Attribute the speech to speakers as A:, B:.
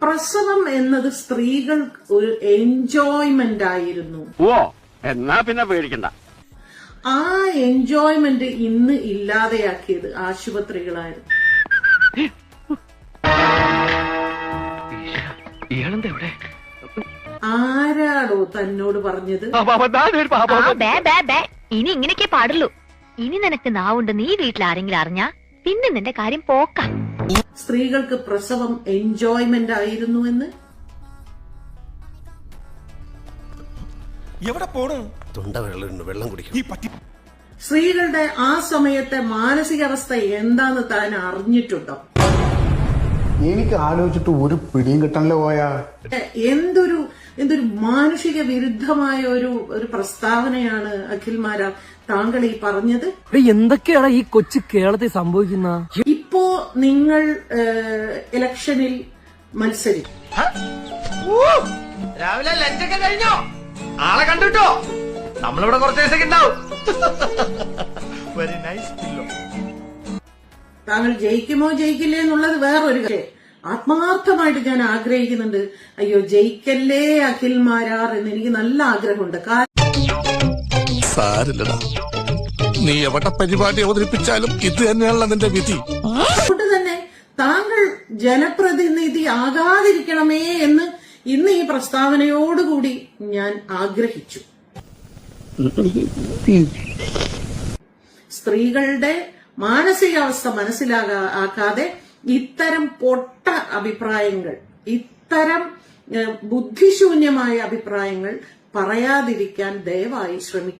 A: പ്രസവം എന്നത് സ്ത്രീകൾ ഒരു എൻജോയ്മെന്റ് ആയിരുന്നു.
B: ഓ എന്നാ പിന്നെ പേടിക്കണ്ട.
A: ആ എൻജോയ്മെന്റ് ഇന്ന് ഇല്ലാതെയാക്കിയത് ആശുപത്രികളായിരുന്നു. ആരാടോ തന്നോട് പറഞ്ഞത്?
C: ഇനി ഇങ്ങനെയൊക്കെ പാടുള്ളൂ. ഇനി നിനക്ക് നാവുണ്ട്, നീ വീട്ടിൽ ആരെങ്കിലും അറിഞ്ഞാ പിന്നെ നിന്റെ കാര്യം പോക്കാം.
A: സ്ത്രീകൾക്ക് പ്രസവം എൻജോയ്മെന്റ് ആയിരുന്നു എന്ന്
D: എവിടെ പോണു?
E: തൊണ്ട വെള്ളം കുടിക്കും.
A: സ്ത്രീകളുടെ ആ സമയത്തെ മാനസികാവസ്ഥ എന്താന്ന് താൻ അറിഞ്ഞിട്ടുണ്ടോ?
F: എനിക്ക് ആലോചിച്ചിട്ട് ഒരു പിടിയും കിട്ടാനല്ലോ പോയാ.
A: എന്തൊരു മാനുഷിക വിരുദ്ധമായ ഒരു പ്രസ്താവനയാണ് അഖിൽമാരാ താങ്കൾ ഈ പറഞ്ഞത്.
G: എന്തൊക്കെയാണ് ഈ കൊച്ചു കേരളത്തിൽ സംഭവിക്കുന്ന?
A: ഇപ്പോ നിങ്ങൾ ഇലക്ഷനിൽ മത്സരിക്കും.
D: രാവിലെ ലഞ്ചൊക്കെ കഴിഞ്ഞോ? ആളെ കണ്ടിട്ടോ? നമ്മളിവിടെ കുറച്ച് ദിവസമൊക്കെ ഉണ്ടാവും. Very nice pillow.
A: താങ്കൾ ജയിക്കുമോ ജയിക്കില്ലേ എന്നുള്ളത് വേറൊരു കാര്യം. ആത്മാർത്ഥമായിട്ട് ഞാൻ ആഗ്രഹിക്കുന്നുണ്ട്. അയ്യോ ജയിക്കല്ലേ അഖിൽമാരാർ എന്ന് എനിക്ക് നല്ല ആഗ്രഹമുണ്ട്.
E: സാരില്ലടാ, നീ എവിടെ പരിപാടി അവതരിപ്പിച്ചാലും ഇത് തന്നെയാണല്ലോ നിന്റെ വിധി.
A: അതുകൊണ്ട് തന്നെ താങ്കൾ ജനപ്രതിനിധി ആകാതിരിക്കണമേ എന്ന് ഇന്ന് ഈ പ്രസ്താവനയോടുകൂടി ഞാൻ ആഗ്രഹിച്ചു. സ്ത്രീകളുടെ മാനസികാവസ്ഥ മനസ്സിലാക്കാതെ ഇത്തരം പൊട്ട അഭിപ്രായങ്ങൾ, ഇത്തരം ബുദ്ധിശൂന്യമായ അഭിപ്രായങ്ങൾ പറയാതിരിക്കാൻ ദയവായി ശ്രമിക്കും.